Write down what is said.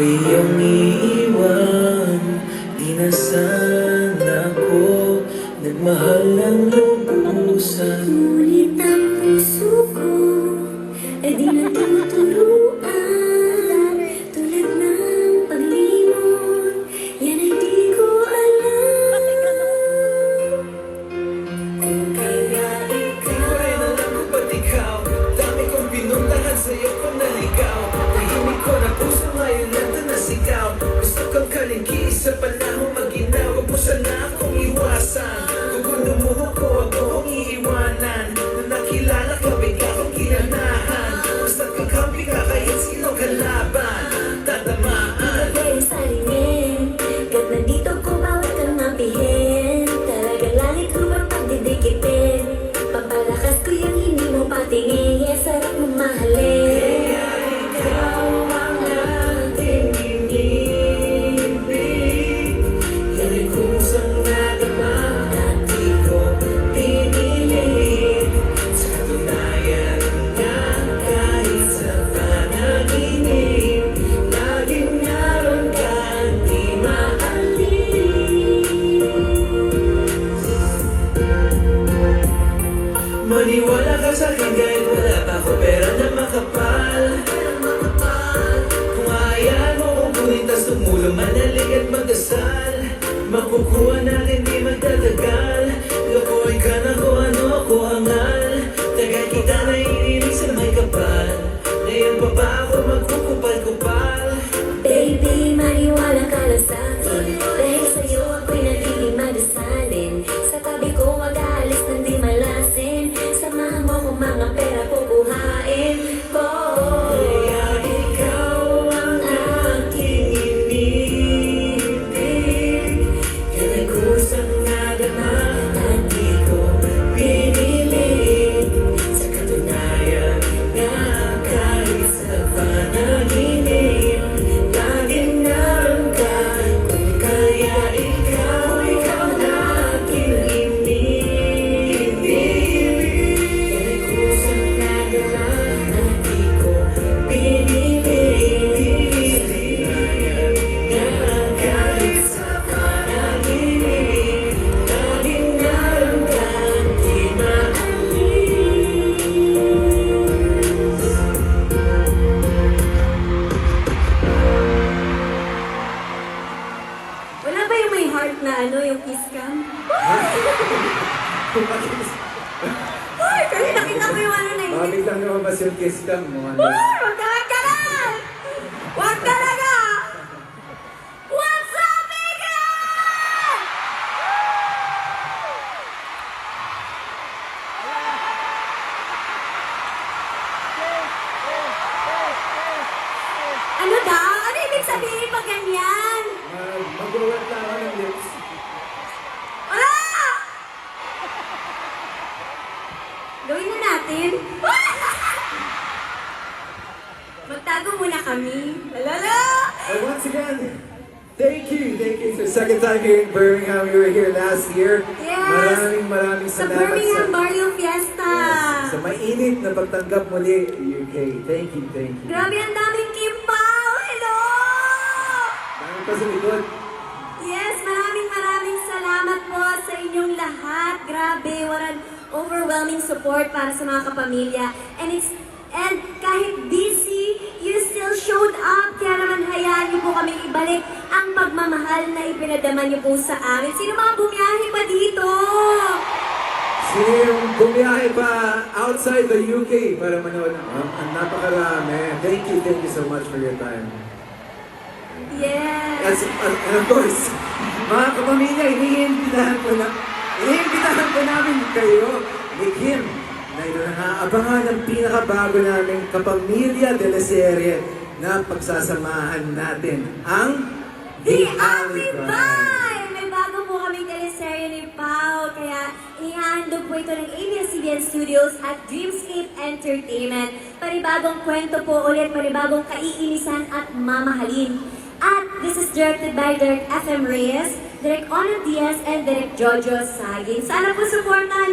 Ako'y iyong iiwan, di na sana ako nagmahal ng lubusan. Ngunit ang puso ko ay di natuturuan. Tulad ng paglimot, yan ay di ko alam. Kung kaya Di ko rin alam kung ba't ikaw, dami kong pinuntahan sa'yo kung naligaw. Tahimik ko na puso ngayon nandun na sigaw. Gusto kang kalingkisa pala akong maginaw. Huwag mo sana akong iwasan. Kung gusto mo ako, huwag mo akong iiwanan. Nung nakilala ka, bigla kong kinanahan. Basta't kakampi ka kahit sino kalaban, tatamaan. ibigay sa lingin, kahit nandito ko bawat kang mapihin. Talagang langit lupa pagdidikitin. Papalakas ko yung hindi mo patingin. Sarap mong mahalin. Kaya ikaw ang aking inibig. Yan ay kusang nagama at di ko pinilit. Sa katunayan nga kahit sa panaginip, laging naroon ka at di maalis. Maniwala ka sa'kin kahit wala pa ako pera na makapal. Kung hayaan mo kong kunin tas tumulong, manalig at magdasal. Makukuha natin di magtatagal. Lokohin ka na kung ano ako hangal. Tagal kita na inilig sa may kapal. Ngayon pa ba ako magkukupal-kupal? Baby, maniwala ka lang sa'kin. Dahil sa'yo ako'y nagiging madasalin. Sa tabi ko wag aalis nang di malasin. Samahan mo kung mga pera kukuhain ko. Kaya ikaw ang aking inibig. Yan ay kusang nagama at di ko pinilit. Sa katunayan nga kahit sa panaginip, laging naroon ka. Kung kaya ikaw ang aking inibig. Yan ay kusang nagama at di ko pinilit. Sa katunayan nga kahit sa panaginip, laging naroon ka at di maalis. Wala ba yung may heart na ano, yung kiss cam? Hoy! Kasi nakita ko yung ano na yun. Bakit lang lumabas yung kiss cam mo? Hoy! Wag ka lang! Wag talaga! What's up, Miguel? Ano daw? Ano ibig sabihin pag ganyan? Mag-uwat lang ako ng lips. Wala! Gawin na natin. Magtago muna kami. Lalala! And once again, thank you. It's the second time here in Birmingham. You were here last year. Yes! Maraming Sa salamat Birmingham Barrio Fiesta. sa mainit na pagtanggap muli, UK. Thank you. Grabe, ang daming kimpaw! Hello! Dami pa sa likod. Yes, maraming salamat po sa inyong lahat. Grabe, what an overwhelming support para sa mga kapamilya. And kahit busy, you still showed up. Kaya naman hayaan niyo po kami ibalik ang pagmamahal na ipinadama niyo po sa amin. Sino mga bumiyahe pa dito? Sino yung bumiyahe pa outside the UK para manood? Ang napakarami. Thank you so much for your time. Yes. And of course, mga kapamilya, iniimbitahan po namin kayo ni Kim na inaabangan ang pinakabago naming Kapamilya Teleserye na pagsasamahan natin ang The Alibi! May bago po kaming teleserye ni Pao, kaya inihandog po ito ng ABS-CBN Studios at Dreamscape Entertainment. Panibagong kwento po ulit, panibagong kaiinisan at mamahalin. At this is directed by Direk FM Reyes, Direk Ono Diaz, and Direk Jojo Saging. Sana po supportan